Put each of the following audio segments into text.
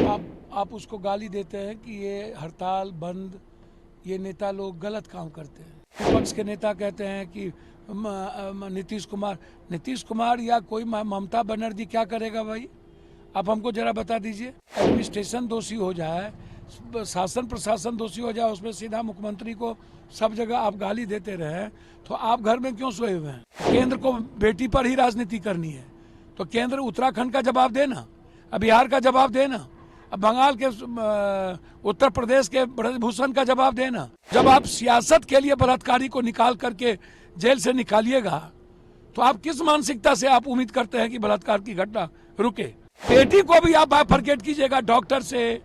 आप उसको गाली देते हैं कि ये हड़ताल बंद, ये नेता लोग गलत काम करते हैं। विपक्ष के नेता कहते हैं कि नीतीश कुमार या कोई ममता बनर्जी क्या करेगा भाई? आप हमको जरा बता दीजिए। एडमिनिस्ट्रेशन दोषी हो जाए, शासन प्रशासन दोषी हो जाए, उसमें सीधा मुख्यमंत्री को सब जगह आप गाली देते रहे, तो आप घर में क्यों सोए हुए हैं? केंद्र को बेटी पर ही राजनीति करनी है तो केंद्र उत्तराखंड का जवाब देना, बिहार का जवाब देना, बंगाल के उत्तर प्रदेश के ब्रजभूषण का जवाब देना। जब आप सियासत के लिए बलात्कारी को निकाल करके जेल से निकालिएगा तो आप किस मानसिकता से आप उम्मीद करते हैं कि बलात्कार की घटना रुके? बेटी को भी आप बाइफरकेट कीजिएगा डॉक्टर से,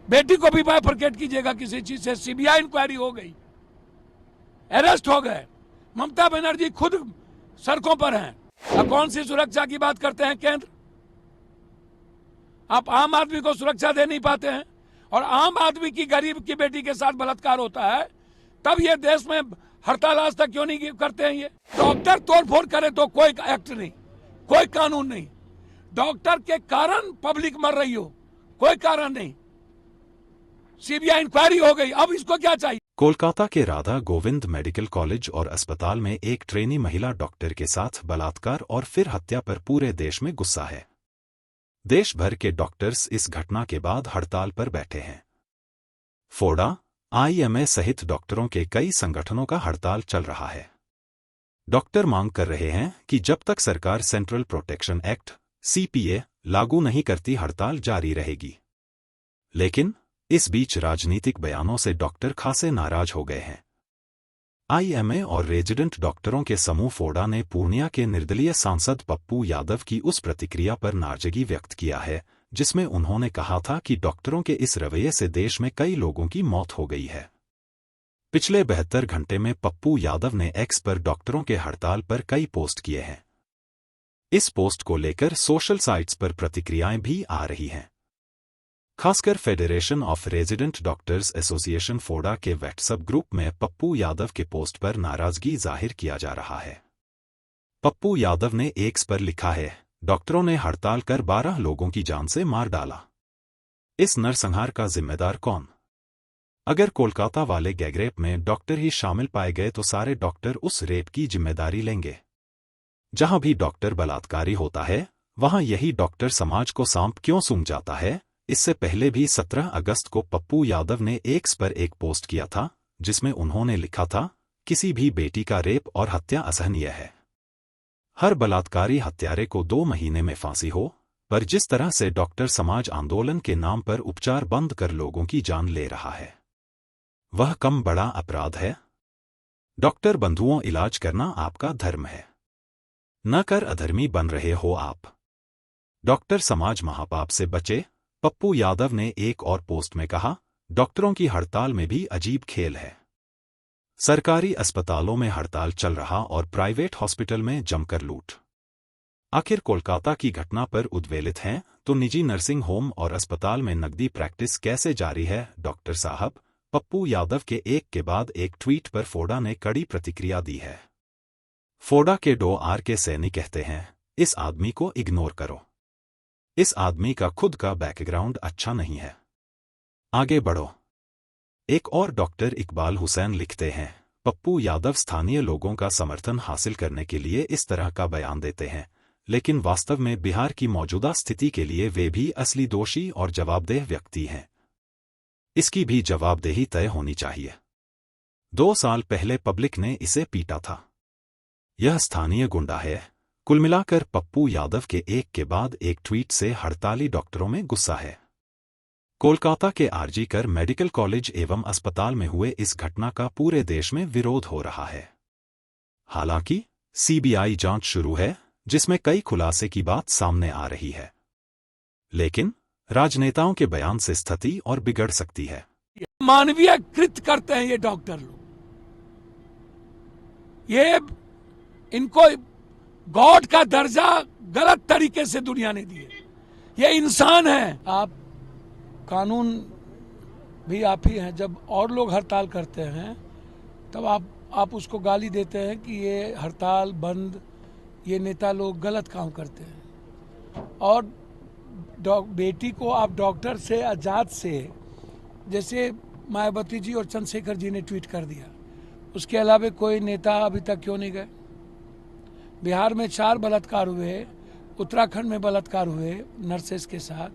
बेटी को भी बाइफरकेट कीजिएगा किसी चीज से। सीबीआई इंक्वायरी हो गई, अरेस्ट हो गए, ममता बनर्जी खुद सड़कों पर हैं। अब कौन सी सुरक्षा की बात करते हैं केंद्र? आप आम आदमी को सुरक्षा दे नहीं पाते हैं, और आम आदमी की गरीब की बेटी के साथ बलात्कार होता है तब ये देश में हड़ताल आज तक क्यों नहीं करते हैं? ये डॉक्टर तोड़फोड़ करे तो कोई एक्ट नहीं, कोई कानून नहीं। डॉक्टर के कारण पब्लिक मर रही हो, कोई कारण नहीं। सीबीआई इंक्वायरी हो गई, अब इसको क्या चाहिए? कोलकाता के राधा गोविंद मेडिकल कॉलेज और अस्पताल में एक ट्रेनी महिला डॉक्टर के साथ बलात्कार और फिर हत्या पर पूरे देश में गुस्सा है। देश भर के डॉक्टर्स इस घटना के बाद हड़ताल पर बैठे हैं। फोडा, आईएमए सहित डॉक्टरों के कई संगठनों का हड़ताल चल रहा है। डॉक्टर मांग कर रहे हैं कि जब तक सरकार सेंट्रल प्रोटेक्शन एक्ट (सीपीए) लागू नहीं करती हड़ताल जारी रहेगी। लेकिन इस बीच राजनीतिक बयानों से डॉक्टर खासे नाराज हो गए हैं। आईएमए और रेजिडेंट डॉक्टरों के समूह फोडा ने पूर्णिया के निर्दलीय सांसद पप्पू यादव की उस प्रतिक्रिया पर नाराजगी व्यक्त किया है जिसमें उन्होंने कहा था कि डॉक्टरों के इस रवैये से देश में कई लोगों की मौत हो गई है। पिछले 72 घंटे में पप्पू यादव ने एक्स पर डॉक्टरों के हड़ताल पर कई पोस्ट किए हैं। इस पोस्ट को लेकर सोशल साइट्स पर प्रतिक्रियाएं भी आ रही हैं। खासकर federation of resident doctors association फोडा के व्हाट्सएप ग्रुप में पप्पू यादव के पोस्ट पर नाराजगी जाहिर किया जा रहा है। पप्पू यादव ने एक्स पर लिखा है, डॉक्टरों ने हड़ताल कर 12 लोगों की जान से मार डाला। इस नरसंहार का जिम्मेदार कौन? अगर कोलकाता वाले गैंगरेप में डॉक्टर ही शामिल पाए गए तो सारे डॉक्टर उस रेप की जिम्मेदारी लेंगे। जहां भी डॉक्टर बलात्कारी होता है वहां यही डॉक्टर समाज को सांप क्यों सूंघ जाता है? इससे पहले भी 17 अगस्त को पप्पू यादव ने एक्स पर एक पोस्ट किया था जिसमें उन्होंने लिखा था, किसी भी बेटी का रेप और हत्या असहनीय है। हर बलात्कारी हत्यारे को 2 महीने में फांसी हो, पर जिस तरह से डॉक्टर समाज आंदोलन के नाम पर उपचार बंद कर लोगों की जान ले रहा है, वह कम बड़ा अपराध है। डॉक्टर बंधुओं, इलाज करना आपका धर्म है, न कर अधर्मी बन रहे हो आप। डॉक्टर समाज महापाप से बचे। पप्पू यादव ने एक और पोस्ट में कहा, डॉक्टरों की हड़ताल में भी अजीब खेल है। सरकारी अस्पतालों में हड़ताल चल रहा और प्राइवेट हॉस्पिटल में जमकर लूट। आखिर कोलकाता की घटना पर उद्वेलित हैं तो निजी नर्सिंग होम और अस्पताल में नकदी प्रैक्टिस कैसे जारी है? डॉक्टर साहब, पप्पू यादव के एक के बाद एक ट्वीट पर फोडा ने कड़ी प्रतिक्रिया दी है। फोडा के डॉ. के सैनी कहते हैं, इस आदमी को इग्नोर करो। इस आदमी का खुद का बैकग्राउंड अच्छा नहीं है, आगे बढ़ो। एक और डॉक्टर इकबाल हुसैन लिखते हैं, पप्पू यादव स्थानीय लोगों का समर्थन हासिल करने के लिए इस तरह का बयान देते हैं, लेकिन वास्तव में बिहार की मौजूदा स्थिति के लिए वे भी असली दोषी और जवाबदेह व्यक्ति हैं। इसकी भी जवाबदेही तय होनी चाहिए। 2 साल पहले पब्लिक ने इसे पीटा था। यह स्थानीय गुंडा है। कुल मिलाकर पप्पू यादव के एक के बाद एक ट्वीट से हड़ताली डॉक्टरों में गुस्सा है। कोलकाता के आरजी कर मेडिकल कॉलेज एवं अस्पताल में हुए इस घटना का पूरे देश में विरोध हो रहा है। हालांकि सीबीआई जांच शुरू है जिसमें कई खुलासे की बात सामने आ रही है, लेकिन राजनेताओं के बयान से स्थिति और बिगड़ सकती है। मानवीय कृत करते हैं ये डॉक्टर लोग, ये इनको गॉड का दर्जा गलत तरीके से दुनिया ने दिए। ये इंसान है। आप कानून भी आप ही हैं। जब और लोग हड़ताल करते हैं तब आप उसको गाली देते हैं कि ये हड़ताल बंद, ये नेता लोग गलत काम करते हैं। और बेटी को आप डॉक्टर से जात से, जैसे मायावती जी और चंद्रशेखर जी ने ट्वीट कर दिया, उसके अलावा कोई नेता अभी तक क्यों नहीं गए? बिहार में 4 बलात्कार हुए, उत्तराखंड में बलात्कार हुए नर्सेस के साथ,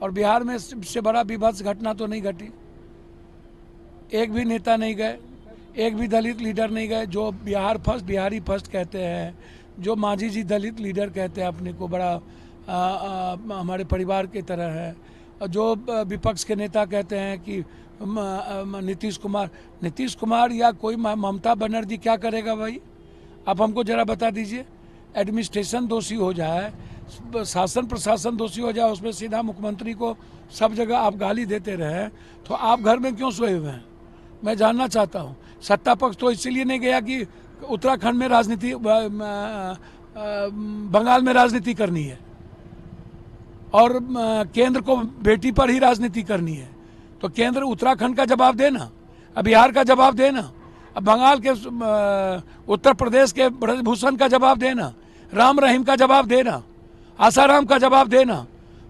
और बिहार में इससे बड़ा विभत्स घटना तो नहीं घटी। एक भी नेता नहीं गए, एक भी दलित लीडर नहीं गए। जो बिहार फर्स्ट, बिहारी फर्स्ट कहते हैं, जो मांझी जी दलित लीडर कहते हैं अपने को, बड़ा हमारे परिवार की तरह है, और जो विपक्ष के नेता कहते हैं कि नीतीश कुमार या कोई ममता बनर्जी क्या करेगा भाई? आप हमको जरा बता दीजिए। एडमिनिस्ट्रेशन दोषी हो जाए, शासन प्रशासन दोषी हो जाए, उसमें सीधा मुख्यमंत्री को सब जगह आप गाली देते रहे, तो आप घर में क्यों सोए हुए हैं? मैं जानना चाहता हूँ। सत्ता पक्ष तो इसलिए नहीं गया कि उत्तराखंड में राजनीति, बंगाल में राजनीति करनी है, और केंद्र को बेटी पर ही राजनीति करनी है, तो केंद्र उत्तराखंड का जवाब देना, अब बिहार का जवाब देना, अब बंगाल के, उत्तर प्रदेश के ब्रजभूषण का जवाब देना, राम रहीम का जवाब देना, आसाराम का जवाब देना,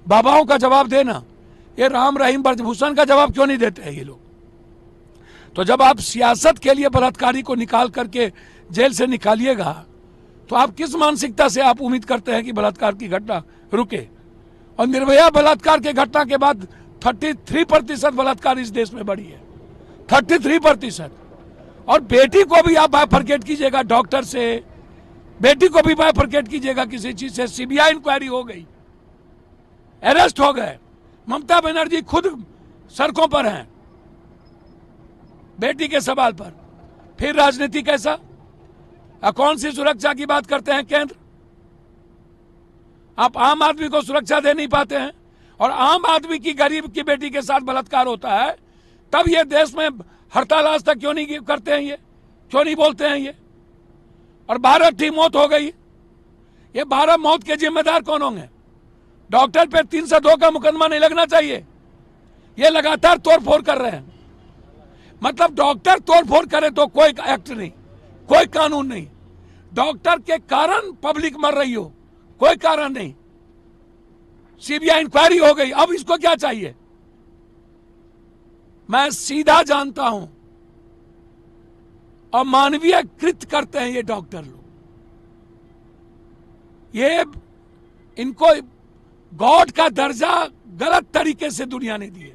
बाबाओं का जवाब देना। ये राम रहीम ब्रजभूषण का जवाब क्यों नहीं देते हैं ये लोग? तो जब आप सियासत के लिए बलात्कारी को निकाल करके जेल से निकालिएगा, तो आप किस मानसिकता से आप उम्मीद करते हैं कि बलात्कार की घटना रुके? और निर्भया बलात्कार के घटना के बाद 33% बलात्कार इस देश में बढ़ी है, 33%। और बेटी को भी आप बाइफरकेट कीजिएगा डॉक्टर से, बेटी को भी बाइफरकेट कीजिएगा किसी चीज से। सीबीआई इंक्वायरी हो गई, अरेस्ट हो गए, ममता बनर्जी खुद सड़कों पर हैं बेटी के सवाल पर। फिर राजनीति कैसा? कौन सी सुरक्षा की बात करते हैं केंद्र? आप आम आदमी को सुरक्षा दे नहीं पाते हैं, और आम आदमी की, गरीब की बेटी के साथ बलात्कार होता है, तब ये देश में हड़ताल आज तक क्यों नहीं करते हैं? ये क्यों नहीं बोलते हैं ये? और 12 की मौत हो गई। ये 12 मौत के जिम्मेदार कौन होंगे? डॉक्टर पे 302 का मुकदमा नहीं लगना चाहिए? ये लगातार तोड़फोड़ कर रहे हैं। मतलब डॉक्टर तोड़फोड़ करे तो कोई एक्ट नहीं, कोई कानून नहीं। डॉक्टर के कारण पब्लिक मर रही हो, कोई कारण नहीं। सीबीआई इंक्वायरी हो गई, अब इसको क्या चाहिए? मैं सीधा जानता हूं, और मानवीय कृत करते हैं ये डॉक्टर लोग। ये इनको गॉड का दर्जा गलत तरीके से दुनिया ने दिए।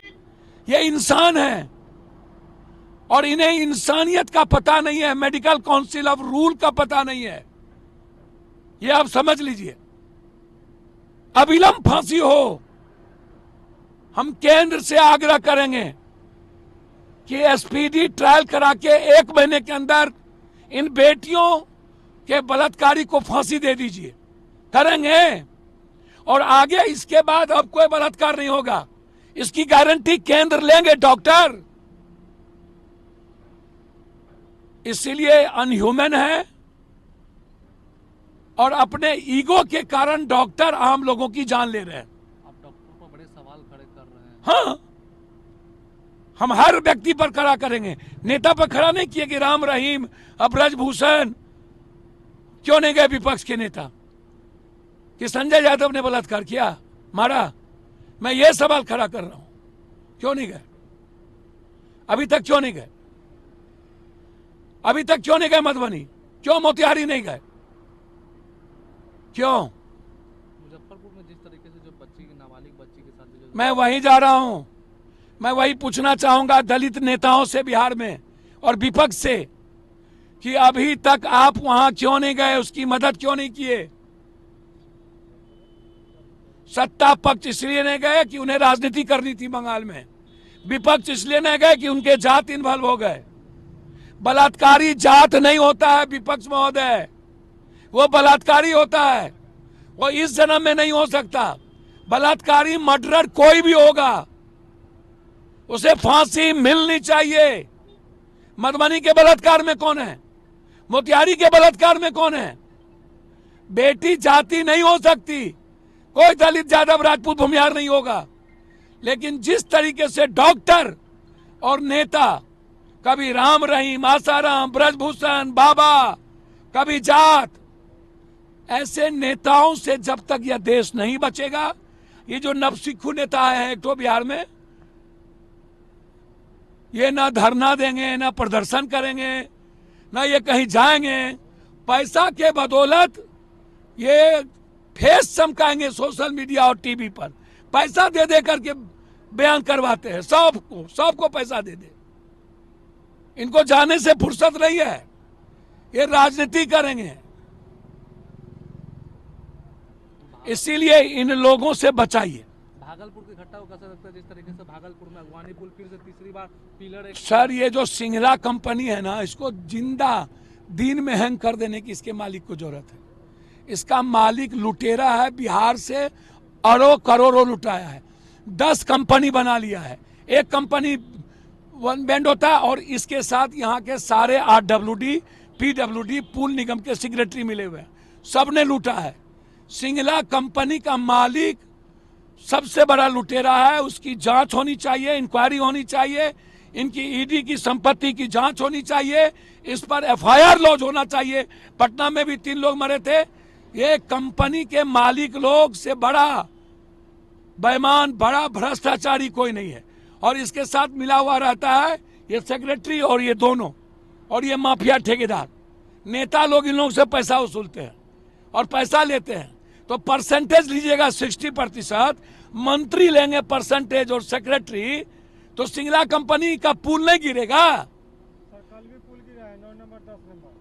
ये इंसान है, और इन्हें इंसानियत का पता नहीं है, मेडिकल काउंसिल ऑफ रूल का पता नहीं है। ये आप समझ लीजिए। अविलंब फांसी हो। हम केंद्र से आग्रह करेंगे कि एसपीडी ट्रायल करा के 1 महीने के अंदर इन बेटियों के बलात्कारी को फांसी दे दीजिए। करेंगे, और आगे इसके बाद अब कोई बलात्कार नहीं होगा, इसकी गारंटी केंद्र लेंगे डॉक्टर। इसीलिए अनह्यूमन है, और अपने ईगो के कारण डॉक्टर आम लोगों की जान ले रहे हैं। आप डॉक्टर पर बड़े सवाल खड़े कर रहे हैं। हाँ, हम हर व्यक्ति पर खड़ा करेंगे। नेता पर खड़ा नहीं किए कि राम रहीम, ब्रजभूषण क्यों नहीं गए विपक्ष के नेता? कि संजय यादव ने बलात्कार किया, मारा? मैं ये सवाल खड़ा कर रहा हूं, क्यों नहीं गए? अभी तक क्यों नहीं गए? अभी तक क्यों नहीं गए मधुबनी? क्यों मोतिहारी नहीं गए? क्यों? मुजफ्फरपुर में जिस तरीके से जो बच्ची, नाबालिग बच्ची के साथ जो, मैं वहीं जा रहा हूं। मैं वही पूछना चाहूंगा दलित नेताओं से बिहार में और विपक्ष से कि अभी तक आप वहां क्यों नहीं गए? उसकी मदद क्यों नहीं किए? सत्ता पक्ष इसलिए नहीं गए कि उन्हें राजनीति करनी थी बंगाल में, विपक्ष इसलिए नहीं गए कि उनके जात इन्वॉल्व हो गए। बलात्कारी जात नहीं होता है विपक्ष महोदय, वो बलात्कारी होता है, वो इस जन्म में नहीं हो सकता। बलात्कारी मर्डरर कोई भी होगा, उसे फांसी मिलनी चाहिए। मधुबनी के बलात्कार में कौन है? मोतिहारी के बलात्कार में कौन है? बेटी जाति नहीं हो सकती, कोई दलित यादव राजपूत भूमिहार नहीं होगा। लेकिन जिस तरीके से डॉक्टर और नेता, कभी राम रहीम, आसाराम, ब्रजभूषण, बाबा, कभी जात, ऐसे नेताओं से जब तक यह देश नहीं बचेगा, ये जो नवसिखू नेता है एक तो बिहार में, ये ना धरना देंगे, ना प्रदर्शन करेंगे, ना ये कहीं जाएंगे। पैसा के बदौलत ये फेस चमकाएंगे सोशल मीडिया और टीवी पर, पैसा दे दे करके बयान करवाते हैं। सबको पैसा दे दे। इनको जाने से फुर्सत नहीं है, ये राजनीति करेंगे। इसीलिए इन लोगों से बचाइए। भागलपुर की घटना को कैसा लगता है, जिस तरीके से भागलपुर में अगवानी पुल फिर से तीसरी बार पिलर सर ये जो सिंगला कंपनी है ना, इसको जिंदा दिन में हैंग कर देने की इसके मालिक को जरूरत है। इसका मालिक लुटेरा है, बिहार से अरबों करोड़ों लुटाया है। 10 कंपनी बना लिया है, एक कंपनी वन बैंड होता है और इसके साथ यहाँ के सारे RWD PWD पुल निगम के सेक्रेटरी मिले हुए हैं, सबने लूटा है। सिंगला कंपनी का मालिक सबसे बड़ा लुटेरा है, उसकी जांच होनी चाहिए, इंक्वायरी होनी चाहिए, इनकी ईडी की संपत्ति की जांच होनी चाहिए, इस पर FIR लॉन्च होना चाहिए। पटना में भी 3 लोग मरे थे। ये कंपनी के मालिक लोग से बड़ा बेईमान, बड़ा भ्रष्टाचारी कोई नहीं है। और इसके साथ मिला हुआ रहता है ये सेक्रेटरी और ये दोनों, और ये माफिया ठेकेदार नेता लोग इन लोगों से पैसा वसूलते हैं और पैसा लेते हैं। तो परसेंटेज लीजिएगा 60%, मंत्री लेंगे परसेंटेज और सेक्रेटरी, तो सिंगला कंपनी का पुल नहीं गिरेगा। कल भी पुल गिरा है 9 नंबर 10 नंबर।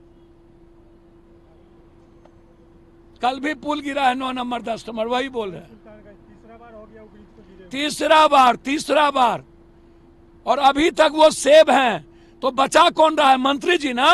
कल भी पुल गिरा है 9 नंबर 10 नंबर, वही बोल रहे हैं। तीसरा बार हो गया वो ब्रिज को गिरे। तीसरा बार। और अभी तक वो सेब हैं, तो बचा कौन रहा है? मंत्री जी ना।